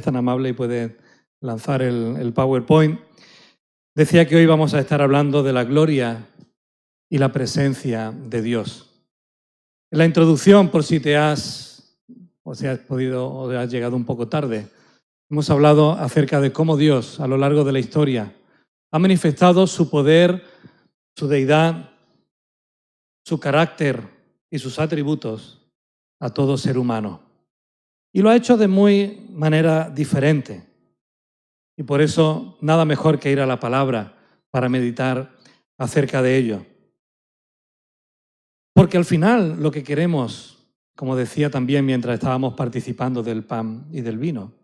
tan amable y puede lanzar el PowerPoint. Decía que hoy vamos a estar hablando de la gloria y la presencia de Dios. En la introducción, por si te has podido o has llegado un poco tarde, hemos hablado acerca de cómo Dios, a lo largo de la historia, ha manifestado su poder, su deidad, su carácter y sus atributos a todo ser humano. Y lo ha hecho de manera diferente. Y por eso nada mejor que ir a la palabra para meditar acerca de ello. Porque al final lo que queremos, como decía también mientras estábamos participando del pan y del vino,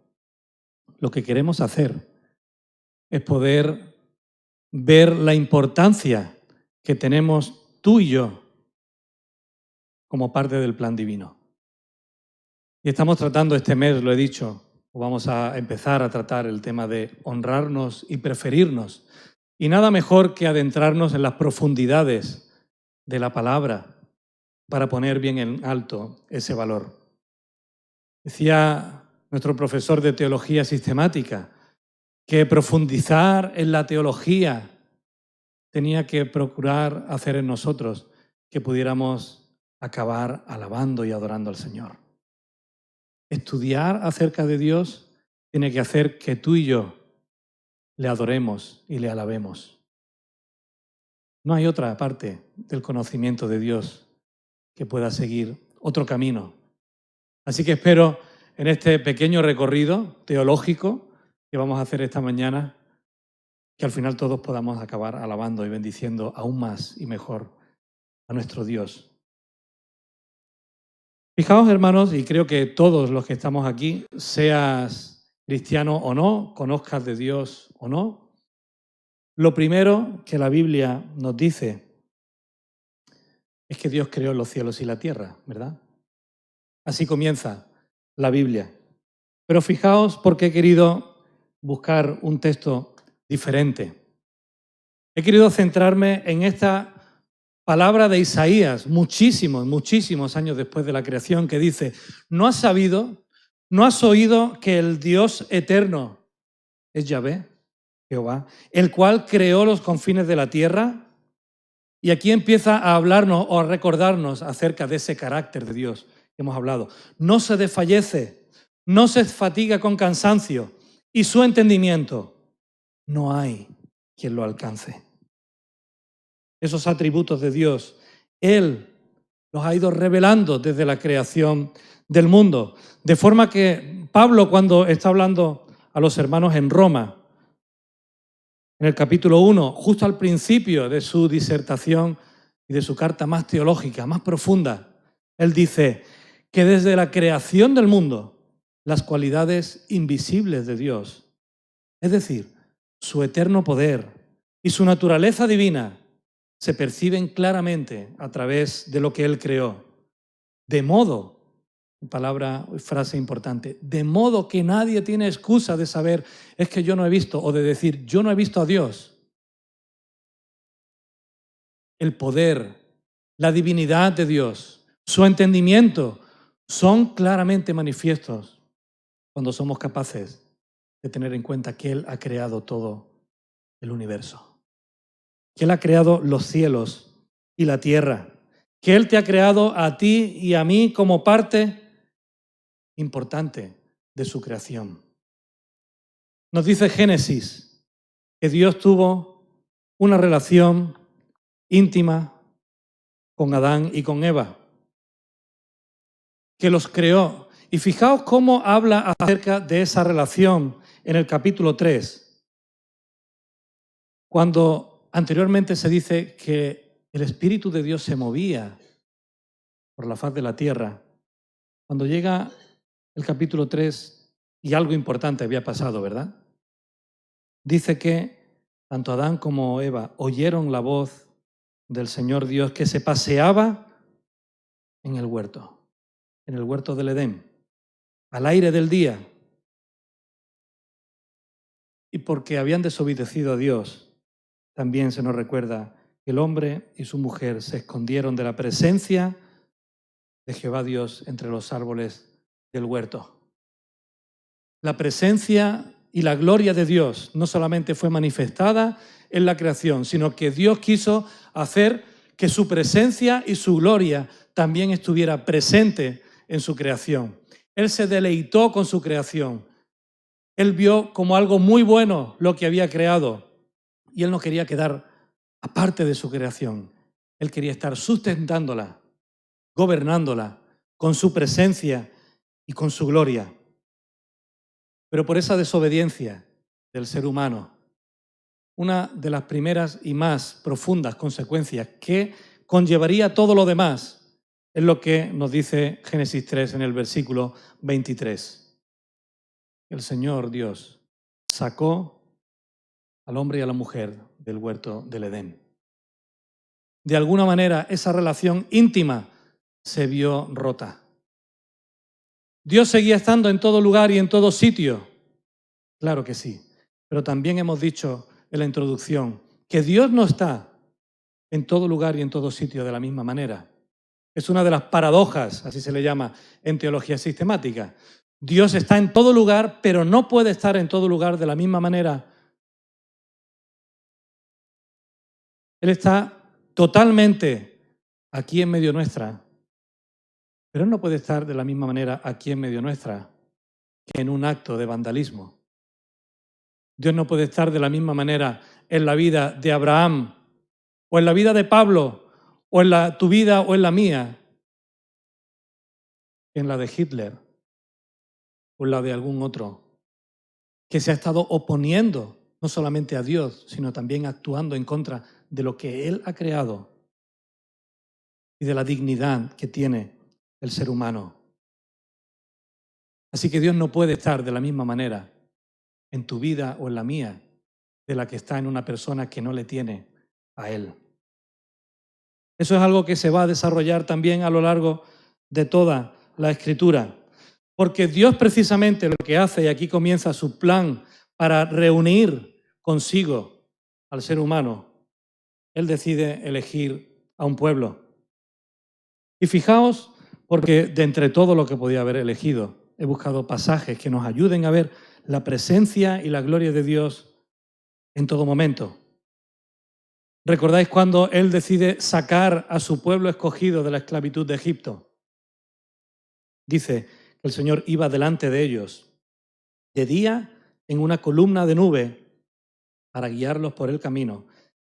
lo que queremos hacer es poder ver la importancia que tenemos tú y yo como parte del plan divino. Y estamos tratando este mes, lo he dicho, vamos a empezar a tratar el tema de honrarnos y preferirnos. Y nada mejor que adentrarnos en las profundidades de la palabra para poner bien en alto ese valor. Decía nuestro profesor de teología sistemática que profundizar en la teología tenía que procurar hacer en nosotros que pudiéramos acabar alabando y adorando al Señor. Estudiar acerca de Dios tiene que hacer que tú y yo le adoremos y le alabemos. No hay otra parte del conocimiento de Dios que pueda seguir otro camino. Así que espero en este pequeño recorrido teológico que vamos a hacer esta mañana, que al final todos podamos acabar alabando y bendiciendo aún más y mejor a nuestro Dios. Fijaos, hermanos, y creo que todos los que estamos aquí, seas cristiano o no, conozcas de Dios o no, lo primero que la Biblia nos dice es que Dios creó los cielos y la tierra, ¿verdad? Así comienza la Biblia. Pero fijaos por qué he querido buscar un texto diferente. He querido centrarme en esta palabra de Isaías, muchísimos años después de la creación, que dice: ¿no has sabido, no has oído que el Dios eterno es Yahvé, Jehová, el cual creó los confines de la tierra? Y aquí empieza a hablarnos o a recordarnos acerca de ese carácter de Dios que hemos hablado. No se desfallece, no se fatiga con cansancio, y su entendimiento no hay quien lo alcance. Esos atributos de Dios, Él los ha ido revelando desde la creación del mundo. De forma que Pablo, cuando está hablando a los hermanos en Roma, en el capítulo 1, justo al principio de su disertación y de su carta más teológica, más profunda, él dice que desde la creación del mundo, las cualidades invisibles de Dios, es decir, su eterno poder y su naturaleza divina, se perciben claramente a través de lo que Él creó. De modo, frase importante, de modo que nadie tiene excusa de saber es que yo no he visto, o de decir yo no he visto a Dios. El poder, la divinidad de Dios, su entendimiento son claramente manifiestos cuando somos capaces de tener en cuenta que Él ha creado todo el universo, que Él ha creado los cielos y la tierra, que Él te ha creado a ti y a mí como parte importante de su creación. Nos dice Génesis que Dios tuvo una relación íntima con Adán y con Eva, que los creó. Y fijaos cómo habla acerca de esa relación en el capítulo 3, cuando anteriormente se dice que el Espíritu de Dios se movía por la faz de la tierra. Cuando llega el capítulo 3, y algo importante había pasado, ¿verdad? Dice que tanto Adán como Eva oyeron la voz del Señor Dios que se paseaba en el huerto del Edén, al aire del día. Y porque habían desobedecido a Dios, también se nos recuerda que el hombre y su mujer se escondieron de la presencia de Jehová Dios entre los árboles del huerto. la presencia y la gloria de Dios no solamente fue manifestada en la creación, sino que Dios quiso hacer que su presencia y su gloria también estuviera presente en su creación. Él se deleitó con su creación. Él vio como algo muy bueno lo que había creado y Él no quería quedar aparte de su creación. Él quería estar sustentándola, gobernándola con su presencia y con su gloria. Pero por esa desobediencia del ser humano, una de las primeras y más profundas consecuencias que conllevaría todo lo demás es lo que nos dice Génesis 3 en el versículo 23. El Señor Dios sacó al hombre y a la mujer del huerto del Edén. De alguna manera esa relación íntima se vio rota. ¿Dios seguía estando en todo lugar y en todo sitio? Claro que sí, pero también hemos dicho en la introducción que Dios no está en todo lugar y en todo sitio de la misma manera. Es una de las paradojas, así se le llama en teología sistemática. Dios está en todo lugar, pero no puede estar en todo lugar de la misma manera. Él está totalmente aquí en medio nuestra, pero Él no puede estar de la misma manera aquí en medio nuestra que en un acto de vandalismo. Dios no puede estar de la misma manera en la vida de Abraham, o en la vida de Pablo, o en tu vida o en la mía, que en la de Hitler, o en la de algún otro, que se ha estado oponiendo no solamente a Dios, sino también actuando en contra de lo que Él ha creado y de la dignidad que tiene el ser humano. Así que Dios no puede estar de la misma manera en tu vida o en la mía de la que está en una persona que no le tiene a Él. Eso es algo que se va a desarrollar también a lo largo de toda la Escritura. Porque Dios precisamente lo que hace, y aquí comienza su plan para reunir consigo al ser humano, Él decide elegir a un pueblo. Y fijaos, porque de entre todo lo que podía haber elegido, he buscado pasajes que nos ayuden a ver la presencia y la gloria de Dios en todo momento. ¿Recordáis cuando Él decide sacar a su pueblo escogido de la esclavitud de Egipto? Dice que el Señor iba delante de ellos, de día en una columna de nube para guiarlos por el camino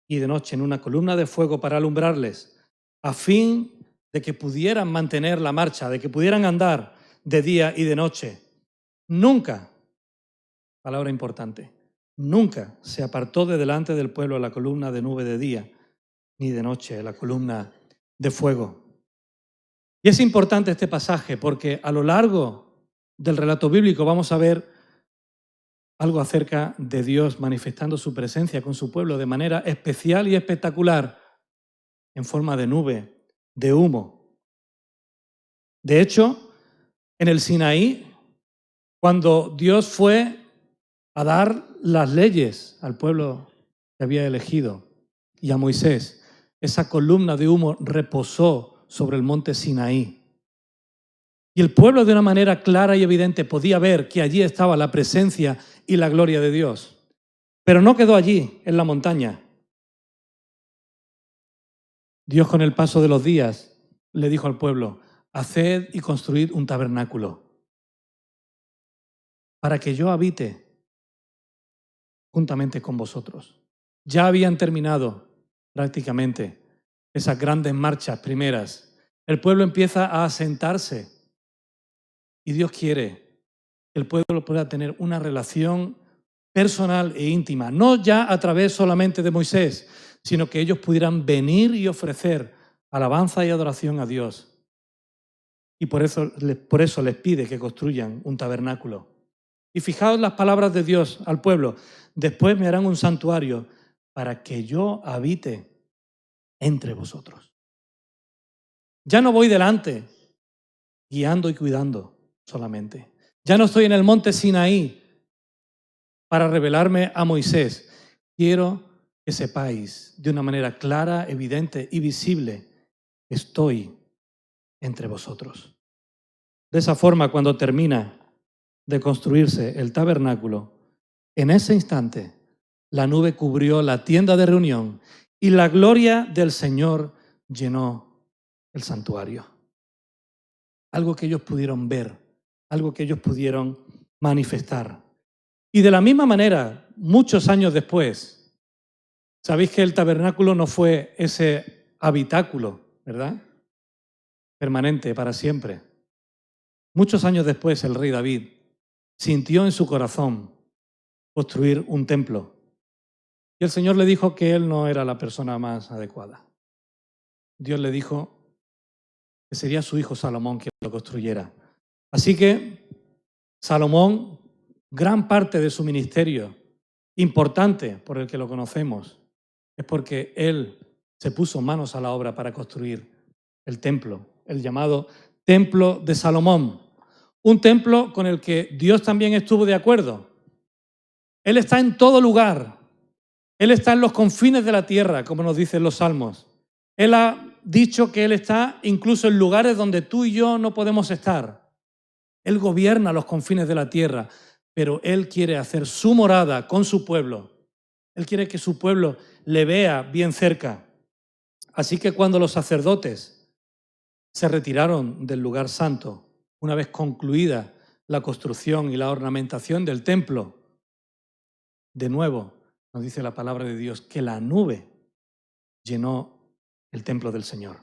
y de noche en una columna de fuego para alumbrarles, a fin de que pudieran mantener la marcha, de que pudieran andar de día y de noche. Nunca, palabra importante, nunca se apartó de delante del pueblo la columna de nube de día, ni de noche la columna de fuego. Y es importante este pasaje porque a lo largo del relato bíblico vamos a ver algo acerca de Dios manifestando su presencia con su pueblo de manera especial y espectacular en forma de nube, de humo. De hecho, en el Sinaí, cuando Dios fue a dar las leyes al pueblo que había elegido y a Moisés, esa columna de humo reposó sobre el monte Sinaí. Y el pueblo de una manera clara y evidente podía ver que allí estaba la presencia y la gloria de Dios. Pero no quedó allí, en la montaña. Dios, con el paso de los días, le dijo al pueblo: haced y construid un tabernáculo para que yo habite juntamente con vosotros. Ya habían terminado prácticamente esas grandes marchas primeras. El pueblo empieza a asentarse y Dios quiere que el pueblo pueda tener una relación personal e íntima, no ya a través solamente de Moisés, sino que ellos pudieran venir y ofrecer alabanza y adoración a Dios. Y por eso les pide que construyan un tabernáculo. Y fijaos las palabras de Dios al pueblo: después me harán un santuario para que yo habite entre vosotros. Ya no voy delante, guiando y cuidando solamente. Ya no estoy en el monte Sinaí para revelarme a Moisés. Quiero que sepáis de una manera clara, evidente y visible: estoy entre vosotros. De esa forma, cuando termina de construirse el tabernáculo, en ese instante la nube cubrió la tienda de reunión y la gloria del Señor llenó el santuario. Algo que ellos pudieron ver, algo que ellos pudieron manifestar. Y de la misma manera, muchos años después, sabéis que el tabernáculo no fue ese habitáculo, ¿verdad? Permanente, para siempre. Muchos años después, el rey David sintió en su corazón construir un templo. Y el Señor le dijo que él no era la persona más adecuada. Dios le dijo que sería su hijo Salomón quien lo construyera. Así que Salomón, gran parte de su ministerio, importante por el que lo conocemos, es porque él se puso manos a la obra para construir el templo, el llamado Templo de Salomón. Un templo con el que Dios también estuvo de acuerdo. Él está en todo lugar. Él está en los confines de la tierra, como nos dicen los salmos. Él ha dicho que Él está incluso en lugares donde tú y yo no podemos estar. Él gobierna los confines de la tierra, pero Él quiere hacer su morada con su pueblo. Él quiere que su pueblo le vea bien cerca. Así que cuando los sacerdotes se retiraron del lugar santo, una vez concluida la construcción y la ornamentación del templo, de nuevo nos dice la palabra de Dios que la nube llenó el templo del Señor.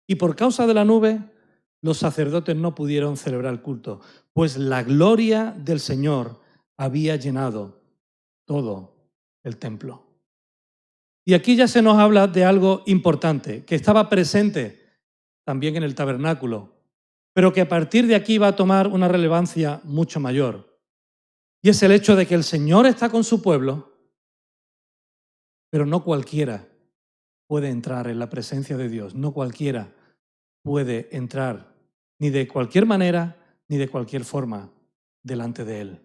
Y por causa de la nube, los sacerdotes no pudieron celebrar el culto, pues la gloria del Señor había llenado todo el templo. Y aquí ya se nos habla de algo importante, que estaba presente también en el tabernáculo, pero que a partir de aquí va a tomar una relevancia mucho mayor. Y es el hecho de que el Señor está con su pueblo, pero no cualquiera puede entrar en la presencia de Dios, no cualquiera puede entrar ni de cualquier manera ni de cualquier forma delante de Él.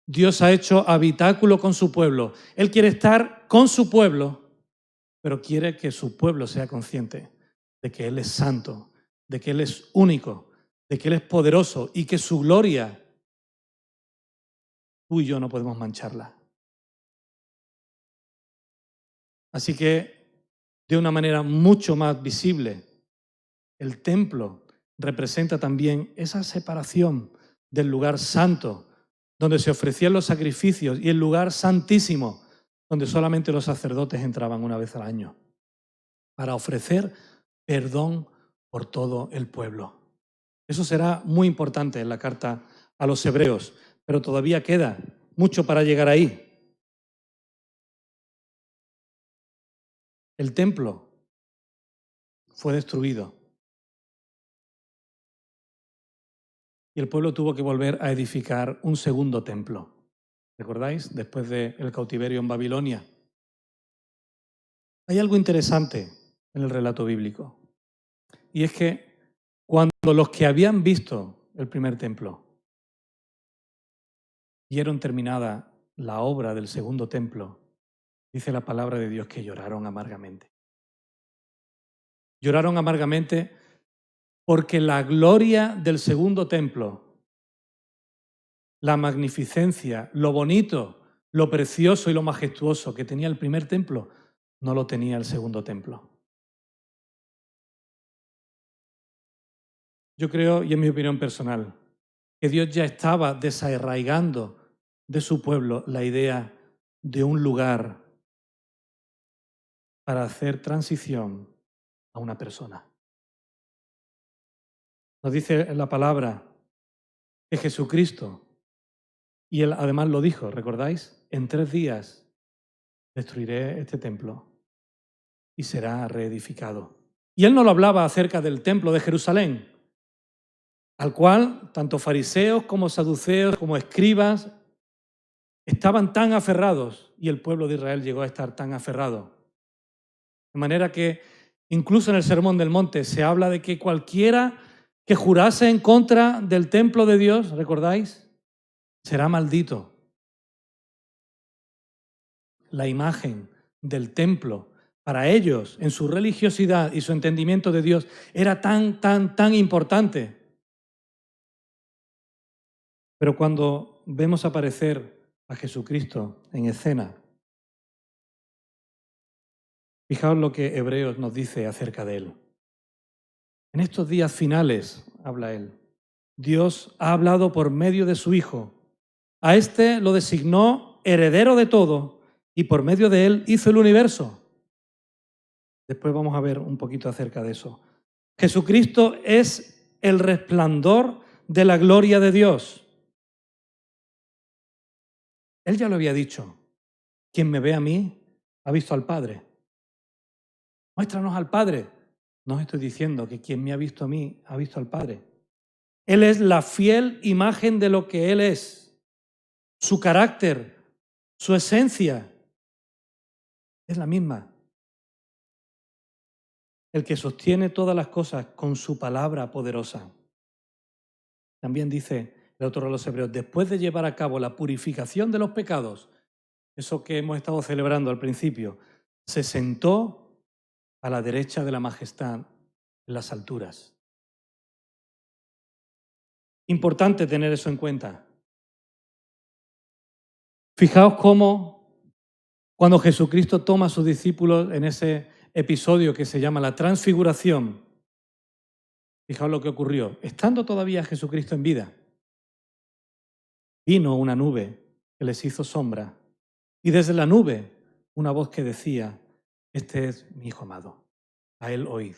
Dios ha hecho habitáculo con su pueblo. Él quiere estar con su pueblo, pero quiere que su pueblo sea consciente de que Él es santo, de que Él es único, de que Él es poderoso y que su gloria, tú y yo no podemos mancharla. Así que, de una manera mucho más visible, el templo representa también esa separación del lugar santo, donde se ofrecían los sacrificios, y el lugar santísimo, donde solamente los sacerdotes entraban una vez al año, para ofrecer perdón por todo el pueblo. Eso será muy importante en la carta a los hebreos, pero todavía queda mucho para llegar ahí. El templo fue destruido y el pueblo tuvo que volver a edificar un segundo templo. ¿Recordáis? Después del cautiverio en Babilonia. Hay algo interesante en el relato bíblico, y es que cuando los que habían visto el primer templo vieron terminada la obra del segundo templo, dice la palabra de Dios que lloraron amargamente. Lloraron amargamente porque la gloria del segundo templo, la magnificencia, lo bonito, lo precioso y lo majestuoso que tenía el primer templo, no lo tenía el segundo templo. Yo creo, y en mi opinión personal, que Dios ya estaba desarraigando de su pueblo la idea de un lugar para hacer transición a una persona. Nos dice la palabra que Jesucristo, y Él además lo dijo, ¿recordáis? En 3 días destruiré este templo y será reedificado. Y Él no lo hablaba acerca del templo de Jerusalén, al cual tanto fariseos como saduceos como escribas estaban tan aferrados, y el pueblo de Israel llegó a estar tan aferrado. De manera que incluso en el Sermón del Monte se habla de que cualquiera que jurase en contra del templo de Dios, ¿recordáis? Será maldito. La imagen del templo para ellos, en su religiosidad y su entendimiento de Dios, era tan importante Pero cuando vemos aparecer a Jesucristo en escena, fijaos lo que Hebreos nos dice acerca de él. En estos días finales, habla él, Dios ha hablado por medio de su Hijo. A éste lo designó heredero de todo y por medio de él hizo el universo. Después vamos a ver un poquito acerca de eso. Jesucristo es el resplandor de la gloria de Dios. Él ya lo había dicho. Quien me ve a mí ha visto al Padre. Muéstranos al Padre. No os estoy diciendo que quien me ha visto a mí ha visto al Padre. Él es la fiel imagen de lo que Él es. Su carácter, su esencia es la misma. El que sostiene todas las cosas con su palabra poderosa. También dice el autor de los Hebreos, después de llevar a cabo la purificación de los pecados, eso que hemos estado celebrando al principio, se sentó a la derecha de la majestad en las alturas. Importante tener eso en cuenta. Fijaos cómo cuando Jesucristo toma a sus discípulos en ese episodio que se llama la transfiguración, fijaos lo que ocurrió. Estando todavía Jesucristo en vida, vino una nube que les hizo sombra y desde la nube una voz que decía, este es mi Hijo amado, a él oíd.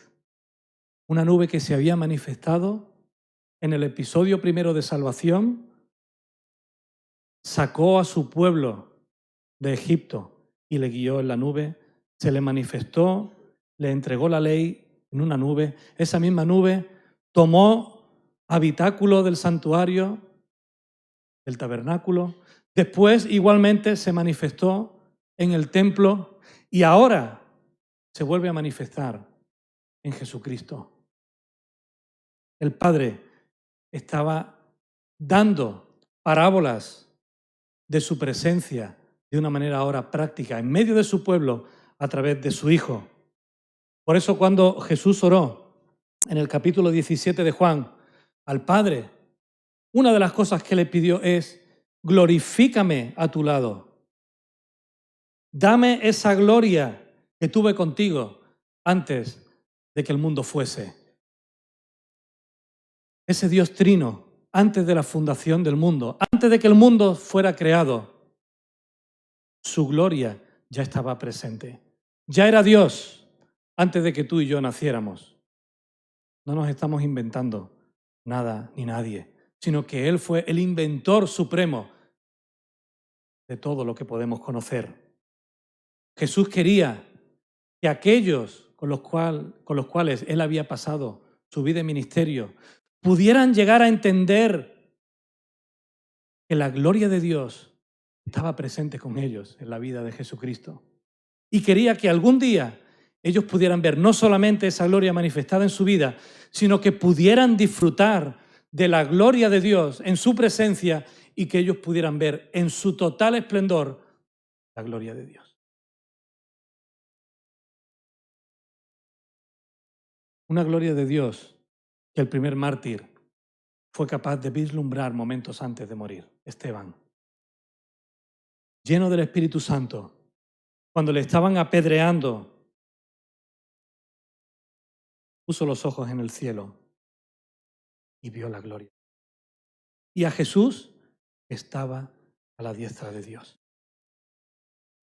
Una nube que se había manifestado en el episodio primero de salvación, sacó a su pueblo de Egipto y le guió en la nube, se le manifestó, le entregó la ley en una nube. Esa misma nube tomó habitáculo del santuario, del tabernáculo. Después igualmente se manifestó en el templo y ahora se vuelve a manifestar en Jesucristo. El Padre estaba dando parábolas de su presencia de una manera ahora práctica en medio de su pueblo a través de su Hijo. Por eso cuando Jesús oró en el capítulo 17 de Juan al Padre, una de las cosas que le pidió es, glorifícame a tu lado. Dame esa gloria que tuve contigo antes de que el mundo fuese. Ese Dios trino, antes de la fundación del mundo, antes de que el mundo fuera creado, su gloria ya estaba presente. Ya era Dios antes de que tú y yo naciéramos. No nos estamos inventando nada ni nadie, sino que Él fue el inventor supremo de todo lo que podemos conocer. Jesús quería que aquellos con los cuales Él había pasado su vida en ministerio pudieran llegar a entender que la gloria de Dios estaba presente con ellos en la vida de Jesucristo. Y quería que algún día ellos pudieran ver no solamente esa gloria manifestada en su vida, sino que pudieran disfrutar de la gloria de Dios en su presencia y que ellos pudieran ver en su total esplendor la gloria de Dios. Una gloria de Dios que el primer mártir fue capaz de vislumbrar momentos antes de morir, Esteban. Lleno del Espíritu Santo, cuando le estaban apedreando, puso los ojos en el cielo y vio la gloria. Y a Jesús estaba a la diestra de Dios.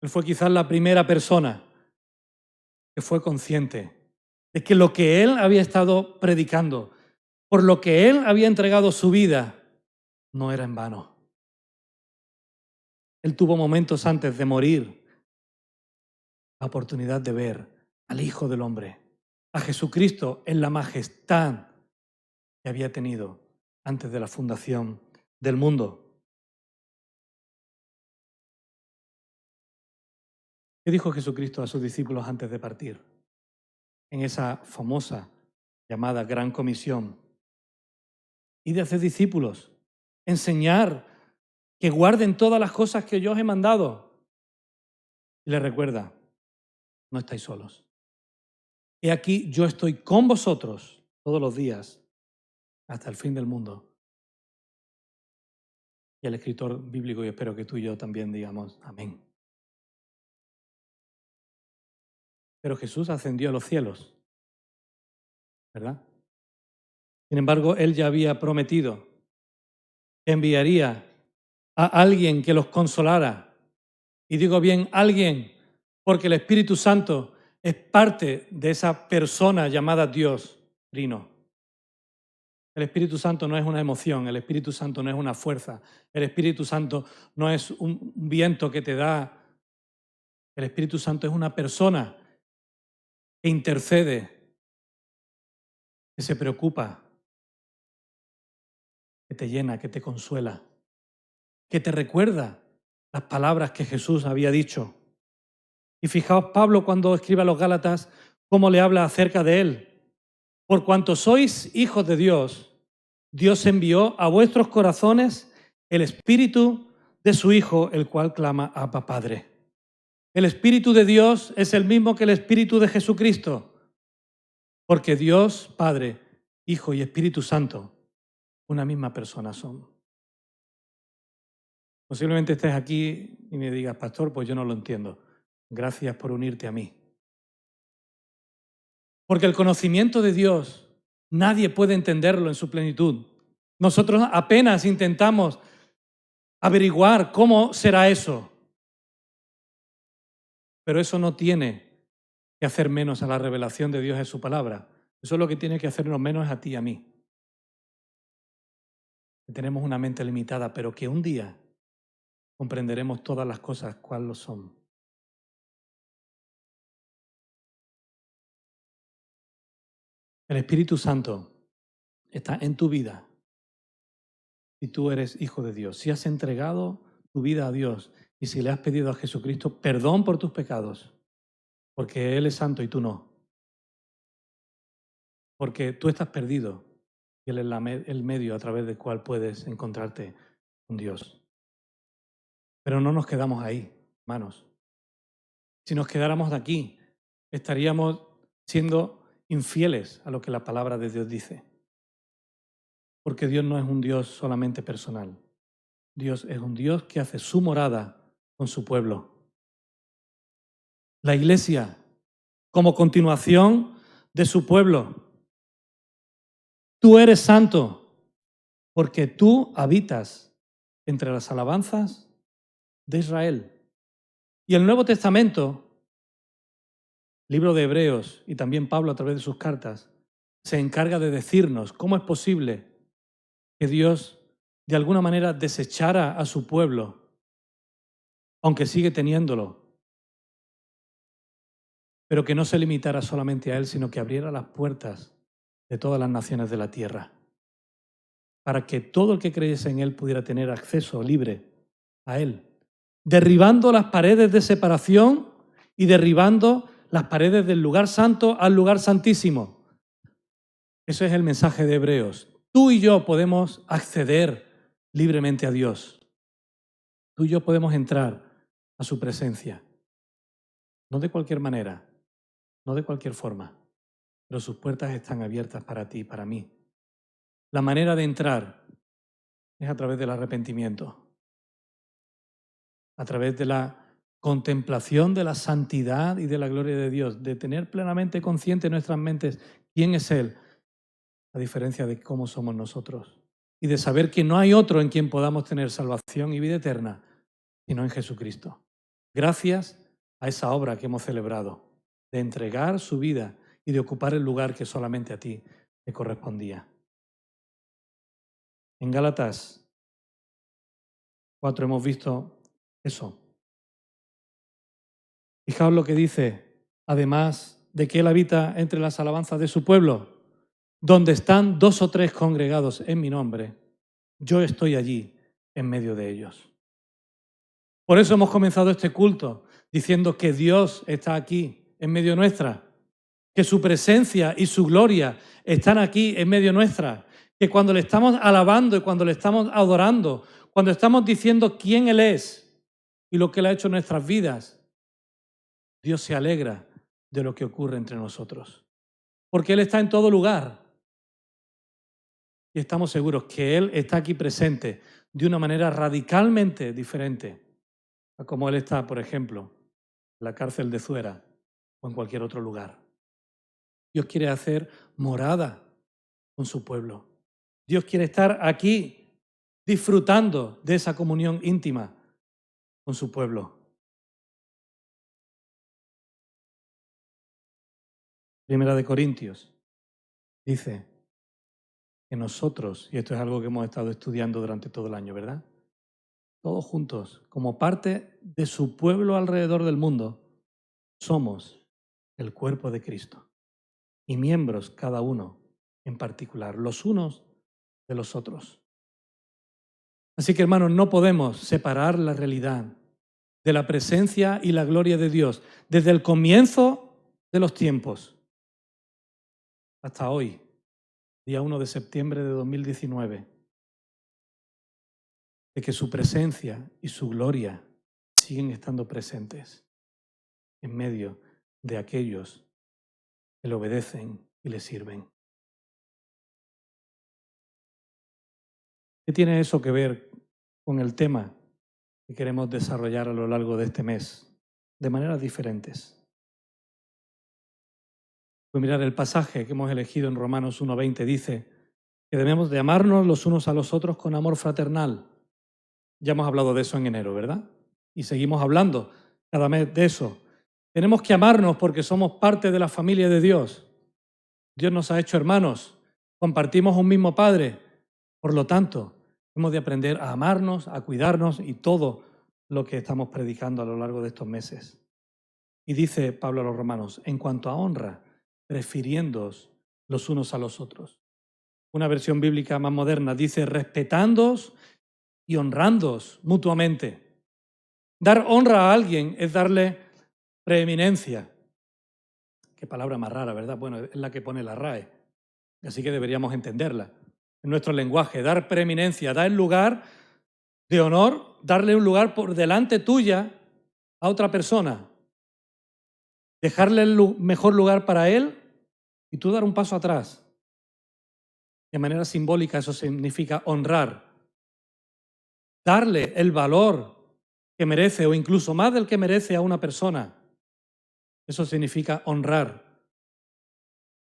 Él fue quizás la primera persona que fue consciente de que lo que él había estado predicando, por lo que él había entregado su vida, no era en vano. Él tuvo momentos antes de morir la oportunidad de ver al Hijo del Hombre, a Jesucristo en la majestad que había tenido antes de la fundación del mundo. ¿Qué dijo Jesucristo a sus discípulos antes de partir? En esa famosa llamada Gran Comisión. Y de hacer discípulos, enseñar que guarden todas las cosas que yo os he mandado. Y les recuerda, no estáis solos. He aquí, yo estoy con vosotros todos los días hasta el fin del mundo. Y el escritor bíblico, y espero que tú y yo también digamos amén. Pero Jesús ascendió a los cielos, ¿verdad? Sin embargo, Él ya había prometido que enviaría a alguien que los consolara. Y digo bien alguien, porque el Espíritu Santo es parte de esa persona llamada Dios Trino. El Espíritu Santo no es una emoción, el Espíritu Santo no es una fuerza, el Espíritu Santo no es un viento que te da. El Espíritu Santo es una persona que intercede, que se preocupa, que te llena, que te consuela, que te recuerda las palabras que Jesús había dicho. Y fijaos Pablo cuando escribe a los Gálatas cómo le habla acerca de él. Por cuanto sois hijos de Dios, Dios envió a vuestros corazones el Espíritu de su Hijo, el cual clama Abba Padre. El Espíritu de Dios es el mismo que el Espíritu de Jesucristo, porque Dios, Padre, Hijo y Espíritu Santo, una misma persona son. Posiblemente estés aquí y me digas, pastor, pues yo no lo entiendo. Gracias por unirte a mí. Porque el conocimiento de Dios, nadie puede entenderlo en su plenitud. Nosotros apenas intentamos averiguar cómo será eso. Pero eso no tiene que hacer menos a la revelación de Dios en su palabra. Eso es lo que tiene que hacernos menos a ti y a mí. Que tenemos una mente limitada, pero que un día comprenderemos todas las cosas cuál lo son. El Espíritu Santo está en tu vida si tú eres hijo de Dios, si has entregado tu vida a Dios y si le has pedido a Jesucristo perdón por tus pecados, porque Él es santo y tú no. Porque tú estás perdido y Él es el medio a través del cual puedes encontrarte con Dios. Pero no nos quedamos ahí, hermanos. Si nos quedáramos de aquí, estaríamos siendo infieles a lo que la palabra de Dios dice. Porque Dios no es un Dios solamente personal. Dios es un Dios que hace su morada con su pueblo. La iglesia, como continuación de su pueblo. Tú eres santo porque tú habitas entre las alabanzas de Israel. Y el Nuevo Testamento, libro de Hebreos y también Pablo a través de sus cartas, se encarga de decirnos cómo es posible que Dios de alguna manera desechara a su pueblo, aunque sigue teniéndolo, pero que no se limitara solamente a él, sino que abriera las puertas de todas las naciones de la tierra, para que todo el que creyese en él pudiera tener acceso libre a él, derribando las paredes de separación y derribando las paredes del lugar santo al lugar santísimo. Ese es el mensaje de Hebreos. Tú y yo podemos acceder libremente a Dios. Tú y yo podemos entrar a su presencia. No de cualquier manera, no de cualquier forma, pero sus puertas están abiertas para ti y para mí. La manera de entrar es a través del arrepentimiento, a través de la contemplación de la santidad y de la gloria de Dios, de tener plenamente consciente en nuestras mentes quién es Él, a diferencia de cómo somos nosotros, y de saber que no hay otro en quien podamos tener salvación y vida eterna, sino en Jesucristo. Gracias a esa obra que hemos celebrado, de entregar su vida y de ocupar el lugar que solamente a ti te correspondía. En Gálatas 4 hemos visto eso. Fijaos lo que dice, además de que Él habita entre las alabanzas de su pueblo, donde están 2 o 3 congregados en mi nombre, yo estoy allí en medio de ellos. Por eso hemos comenzado este culto diciendo que Dios está aquí en medio nuestra, que su presencia y su gloria están aquí en medio nuestra, que cuando le estamos alabando y cuando le estamos adorando, cuando estamos diciendo quién Él es y lo que Él ha hecho en nuestras vidas, Dios se alegra de lo que ocurre entre nosotros. Porque Él está en todo lugar. Y estamos seguros que Él está aquí presente de una manera radicalmente diferente a como Él está, por ejemplo, en la cárcel de Zuera o en cualquier otro lugar. Dios quiere hacer morada con su pueblo. Dios quiere estar aquí disfrutando de esa comunión íntima con su pueblo. Primera de Corintios dice que nosotros, y esto es algo que hemos estado estudiando durante todo el año, ¿verdad? Todos juntos, como parte de su pueblo alrededor del mundo, somos el cuerpo de Cristo y miembros cada uno en particular, los unos de los otros. Así que, hermanos, no podemos separar la realidad de la presencia y la gloria de Dios desde el comienzo de los tiempos hasta hoy, día 1 de septiembre de 2019, de que su presencia y su gloria siguen estando presentes en medio de aquellos que le obedecen y le sirven. ¿Qué tiene eso que ver con el tema que queremos desarrollar a lo largo de este mes, de maneras diferentes? Pues mirar, el pasaje que hemos elegido en Romanos 1:20 dice que debemos de amarnos los unos a los otros con amor fraternal. Ya hemos hablado de eso en enero, ¿verdad? Y seguimos hablando cada mes de eso. Tenemos que amarnos porque somos parte de la familia de Dios. Dios nos ha hecho hermanos, compartimos un mismo Padre. Por lo tanto, hemos de aprender a amarnos, a cuidarnos y todo lo que estamos predicando a lo largo de estos meses. Y dice Pablo a los romanos, en cuanto a honra, prefiriéndoos los unos a los otros. Una versión bíblica más moderna dice, respetándoos y honrándoos mutuamente. Dar honra a alguien es darle preeminencia. Qué palabra más rara, ¿verdad? Bueno, es la que pone la RAE, así que deberíamos entenderla. En nuestro lenguaje, dar preeminencia, dar el lugar de honor, darle un lugar por delante tuya a otra persona. Dejarle el mejor lugar para él y tú dar un paso atrás. De manera simbólica eso significa honrar. Darle el valor que merece o incluso más del que merece a una persona. Eso significa honrar.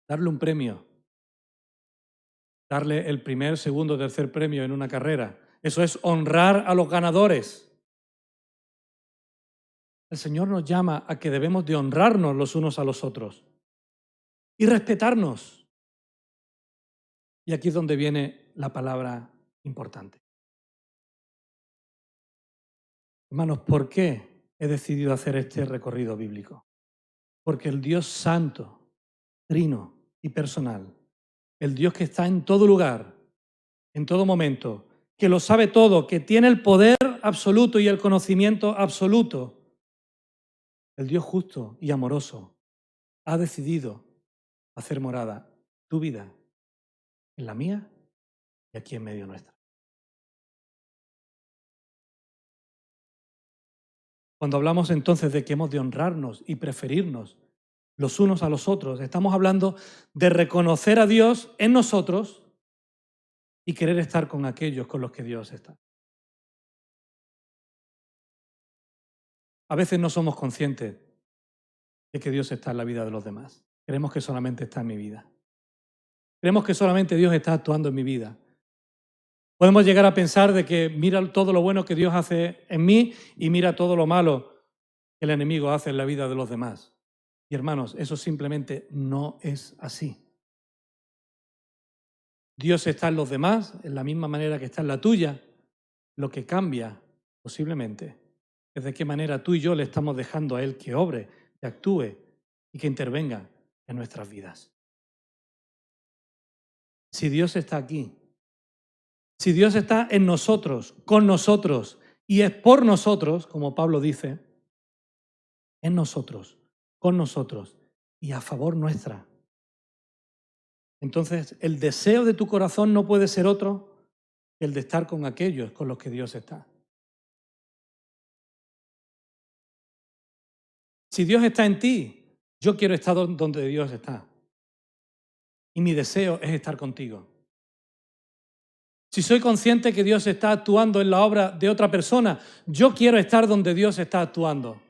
Darle un premio. Darle el primer, segundo, tercer premio en una carrera. Eso es honrar a los ganadores. El Señor nos llama a que debemos de honrarnos los unos a los otros y respetarnos. Y aquí es donde viene la palabra importante. Hermanos, ¿por qué he decidido hacer este recorrido bíblico? Porque el Dios santo, trino y personal, el Dios que está en todo lugar, en todo momento, que lo sabe todo, que tiene el poder absoluto y el conocimiento absoluto, el Dios justo y amoroso, ha decidido hacer morada tu vida en la mía y aquí en medio nuestra. Cuando hablamos entonces de que hemos de honrarnos y preferirnos los unos a los otros, estamos hablando de reconocer a Dios en nosotros y querer estar con aquellos con los que Dios está. A veces no somos conscientes de que Dios está en la vida de los demás. Creemos que solamente está en mi vida. Creemos que solamente Dios está actuando en mi vida. Podemos llegar a pensar de que mira todo lo bueno que Dios hace en mí y mira todo lo malo que el enemigo hace en la vida de los demás. Y hermanos, eso simplemente no es así. Dios está en los demás en la misma manera que está en la tuya. Lo que cambia, posiblemente, es de qué manera tú y yo le estamos dejando a Él que obre, que actúe y que intervenga en nuestras vidas. Si Dios está aquí, si Dios está en nosotros, con nosotros y es por nosotros, como Pablo dice, en nosotros, con nosotros y a favor nuestra. Entonces, el deseo de tu corazón no puede ser otro que el de estar con aquellos con los que Dios está. Si Dios está en ti, yo quiero estar donde Dios está. Y mi deseo es estar contigo. Si soy consciente que Dios está actuando en la obra de otra persona, yo quiero estar donde Dios está actuando.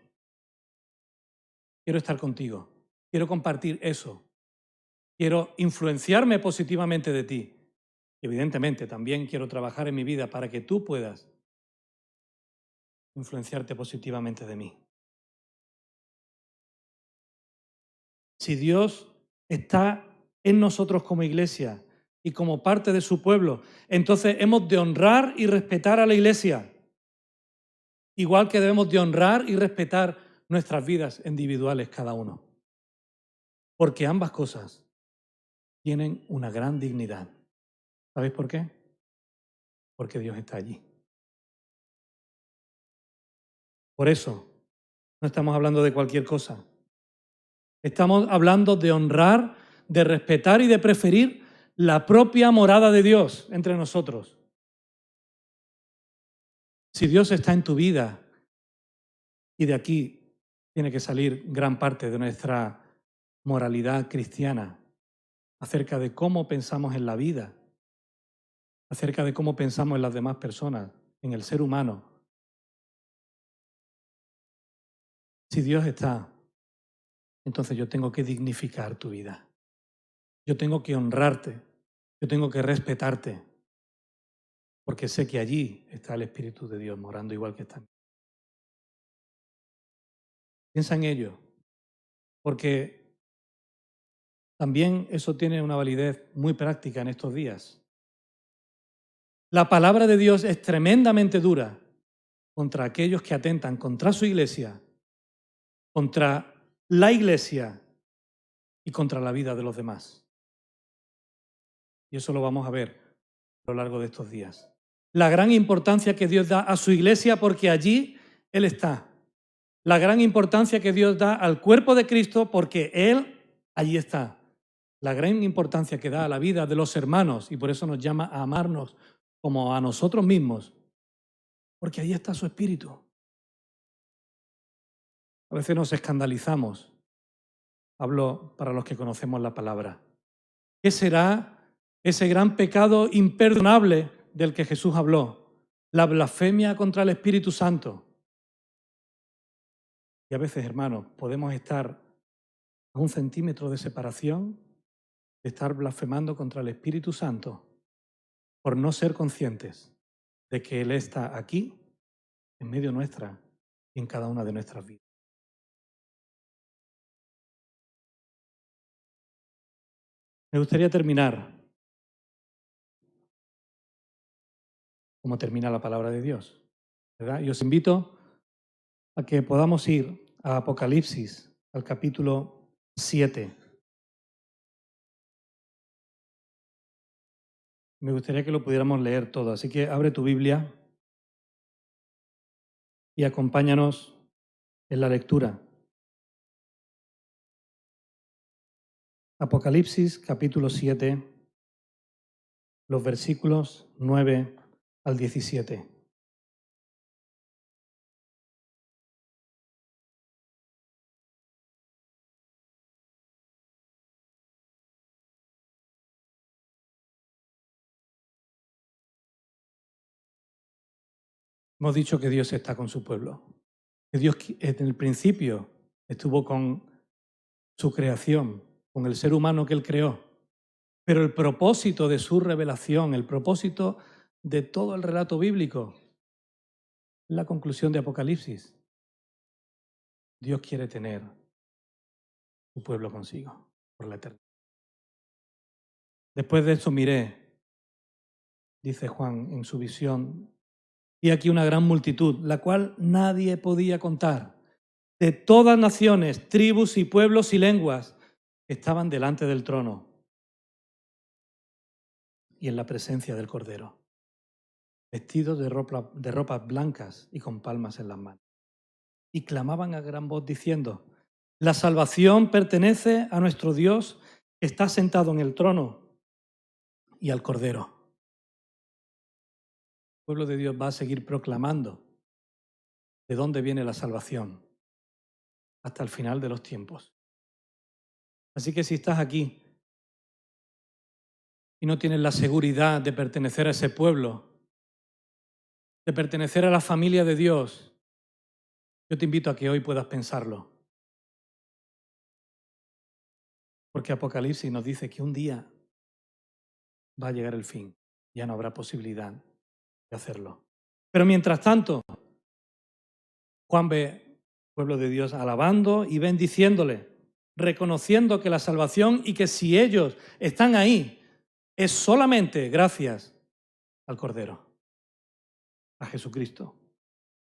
Quiero estar contigo. Quiero compartir eso. Quiero influenciarme positivamente de ti. Evidentemente, también quiero trabajar en mi vida para que tú puedas influenciarte positivamente de mí. Si Dios está en nosotros como iglesia y como parte de su pueblo, entonces hemos de honrar y respetar a la iglesia, igual que debemos de honrar y respetar nuestras vidas individuales cada uno. Porque ambas cosas tienen una gran dignidad. ¿Sabéis por qué? Porque Dios está allí. Por eso, no estamos hablando de cualquier cosa. Estamos hablando de honrar, de respetar y de preferir la propia morada de Dios entre nosotros. Si Dios está en tu vida, y de aquí tiene que salir gran parte de nuestra moralidad cristiana, acerca de cómo pensamos en la vida, acerca de cómo pensamos en las demás personas, en el ser humano. Si Dios está, entonces yo tengo que dignificar tu vida. Yo tengo que honrarte, yo tengo que respetarte, porque sé que allí está el Espíritu de Dios morando igual que está en mí. Piensa en ello, porque también eso tiene una validez muy práctica en estos días. La palabra de Dios es tremendamente dura contra aquellos que atentan contra su iglesia, contra la iglesia y contra la vida de los demás. Y eso lo vamos a ver a lo largo de estos días. La gran importancia que Dios da a su iglesia porque allí Él está. La gran importancia que Dios da al cuerpo de Cristo porque Él allí está. La gran importancia que da a la vida de los hermanos y por eso nos llama a amarnos como a nosotros mismos, porque ahí está su espíritu. A veces nos escandalizamos. Hablo para los que conocemos la palabra. ¿Qué será ese gran pecado imperdonable del que Jesús habló? La blasfemia contra el Espíritu Santo. Y a veces, hermanos, podemos estar a 1 centímetro de separación de estar blasfemando contra el Espíritu Santo por no ser conscientes de que Él está aquí, en medio nuestra y en cada una de nuestras vidas. Me gustaría terminar como termina la palabra de Dios, ¿verdad? Y os invito a que podamos ir a Apocalipsis, al capítulo 7. Me gustaría que lo pudiéramos leer todo, así que abre tu Biblia y acompáñanos en la lectura. Apocalipsis, capítulo 7, los versículos 9 al 17. Hemos dicho que Dios está con su pueblo, que Dios en el principio estuvo con su creación, con el ser humano que Él creó, pero el propósito de su revelación, el propósito de todo el relato bíblico, es la conclusión de Apocalipsis. Dios quiere tener su pueblo consigo por la eternidad. Después de esto miré, dice Juan en su visión, y aquí una gran multitud, la cual nadie podía contar, de todas naciones, tribus y pueblos y lenguas, estaban delante del trono y en la presencia del Cordero, vestidos de ropas blancas y con palmas en las manos. Y clamaban a gran voz diciendo: la salvación pertenece a nuestro Dios que está sentado en el trono y al Cordero. El pueblo de Dios va a seguir proclamando de dónde viene la salvación hasta el final de los tiempos. Así que si estás aquí y no tienes la seguridad de pertenecer a ese pueblo, de pertenecer a la familia de Dios, yo te invito a que hoy puedas pensarlo. Porque Apocalipsis nos dice que un día va a llegar el fin, ya no habrá posibilidad de hacerlo. Pero mientras tanto, Juan ve al pueblo de Dios alabando y bendiciéndole, reconociendo que la salvación y que si ellos están ahí es solamente gracias al Cordero, a Jesucristo.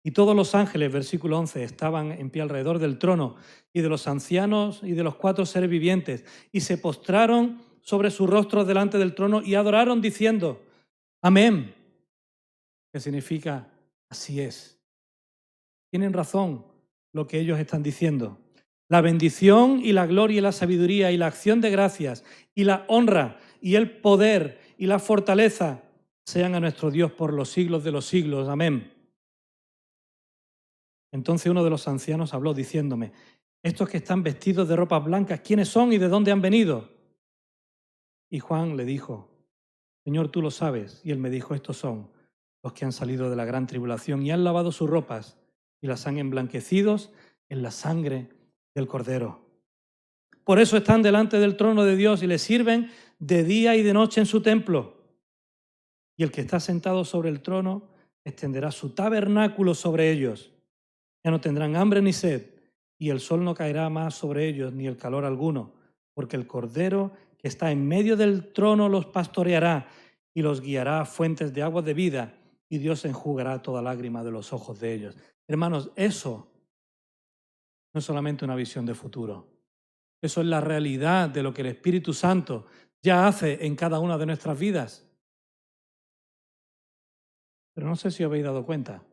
Y todos los ángeles, versículo 11, estaban en pie alrededor del trono y de los ancianos y de los 4 seres vivientes y se postraron sobre sus rostros delante del trono y adoraron diciendo, amén, que significa así es. Tienen razón lo que ellos están diciendo. La bendición y la gloria y la sabiduría y la acción de gracias y la honra y el poder y la fortaleza sean a nuestro Dios por los siglos de los siglos. Amén. Entonces uno de los ancianos habló diciéndome, estos que están vestidos de ropas blancas, ¿quiénes son y de dónde han venido? Y Juan le dijo, Señor, tú lo sabes. Y él me dijo, estos son los que han salido de la gran tribulación y han lavado sus ropas y las han emblanquecidos en la sangre del Cordero. Por eso están delante del trono de Dios y le sirven de día y de noche en su templo. Y el que está sentado sobre el trono extenderá su tabernáculo sobre ellos. Ya no tendrán hambre ni sed, y el sol no caerá más sobre ellos, ni el calor alguno, porque el Cordero que está en medio del trono los pastoreará y los guiará a fuentes de agua de vida, y Dios enjugará toda lágrima de los ojos de ellos. Hermanos, eso no es solamente una visión de futuro. Eso es la realidad de lo que el Espíritu Santo ya hace en cada una de nuestras vidas. Pero no sé si os habéis dado cuenta.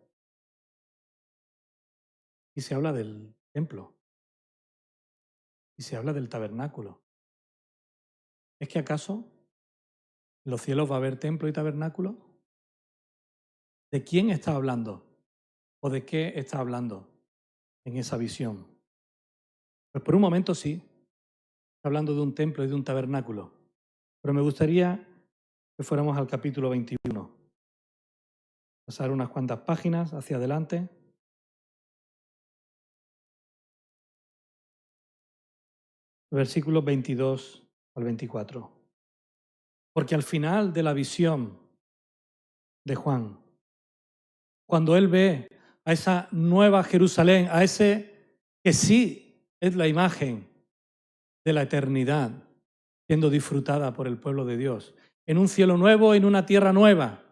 Y se habla del templo. Y se habla del tabernáculo. ¿Es que acaso en los cielos va a haber templo y tabernáculo? ¿De quién está hablando? ¿O de qué está hablando en esa visión? Pues por un momento sí, está hablando de un templo y de un tabernáculo. Pero me gustaría que fuéramos al capítulo 21. Pasar unas cuantas páginas hacia adelante. Versículos 22 al 24. Porque al final de la visión de Juan, cuando él ve a esa nueva Jerusalén, a ese que sí es la imagen de la eternidad, siendo disfrutada por el pueblo de Dios, en un cielo nuevo, en una tierra nueva,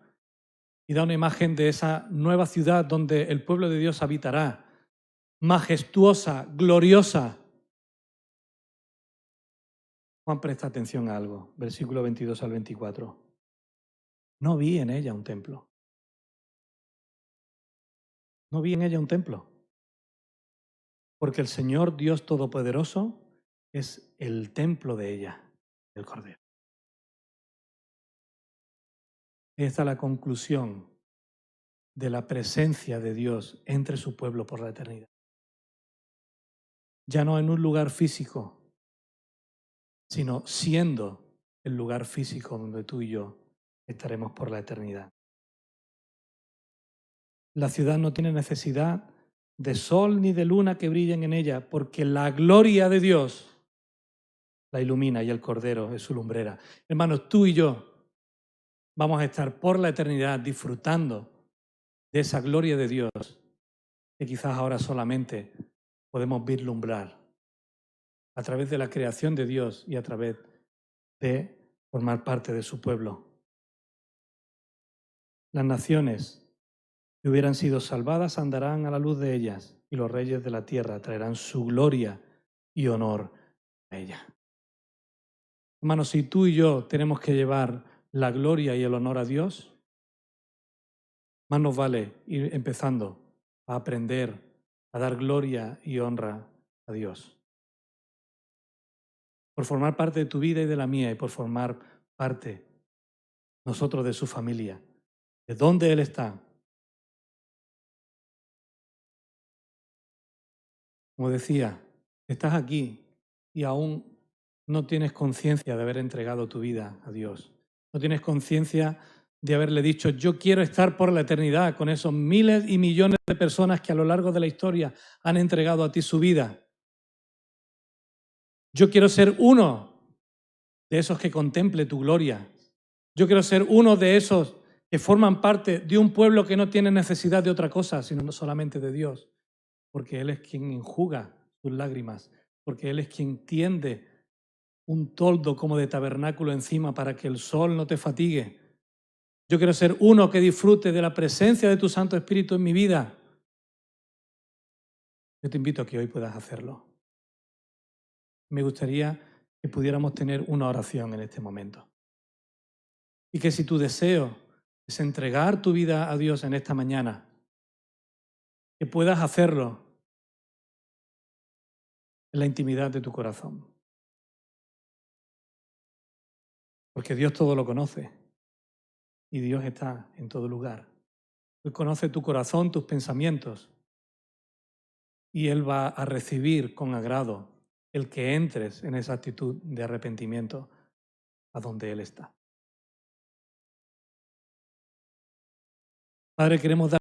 y da una imagen de esa nueva ciudad donde el pueblo de Dios habitará, majestuosa, gloriosa. Juan presta atención a algo, versículo 22 al 24. No vi en ella un templo. No vi en ella un templo. Porque el Señor Dios Todopoderoso es el templo de ella, el Cordero. Esta es la conclusión de la presencia de Dios entre su pueblo por la eternidad. Ya no en un lugar físico, sino siendo el lugar físico donde tú y yo estaremos por la eternidad. La ciudad no tiene necesidad de sol ni de luna que brillen en ella, porque la gloria de Dios la ilumina y el Cordero es su lumbrera. Hermanos, tú y yo vamos a estar por la eternidad disfrutando de esa gloria de Dios que quizás ahora solamente podemos vislumbrar a través de la creación de Dios y a través de formar parte de su pueblo. Las naciones que hubieran sido salvadas andarán a la luz de ellas y los reyes de la tierra traerán su gloria y honor a ella. Hermanos, si tú y yo tenemos que llevar la gloria y el honor a Dios, más nos vale ir empezando a aprender a dar gloria y honra a Dios. Por formar parte de tu vida y de la mía y por formar parte nosotros de su familia, de dónde Él está. Como decía, estás aquí y aún no tienes conciencia de haber entregado tu vida a Dios. No tienes conciencia de haberle dicho, yo quiero estar por la eternidad con esos miles y millones de personas que a lo largo de la historia han entregado a ti su vida. Yo quiero ser uno de esos que contemple tu gloria. Yo quiero ser uno de esos que forman parte de un pueblo que no tiene necesidad de otra cosa, sino no solamente de Dios, porque Él es quien enjuga tus lágrimas, porque Él es quien tiende un toldo como de tabernáculo encima para que el sol no te fatigue. Yo quiero ser uno que disfrute de la presencia de tu Santo Espíritu en mi vida. Yo te invito a que hoy puedas hacerlo. Me gustaría que pudiéramos tener una oración en este momento. Y que si tu deseo es entregar tu vida a Dios en esta mañana, que puedas hacerlo en la intimidad de tu corazón. Porque Dios todo lo conoce y Dios está en todo lugar. Él conoce tu corazón, tus pensamientos y Él va a recibir con agrado el que entres en esa actitud de arrepentimiento a donde Él está. Padre, queremos dar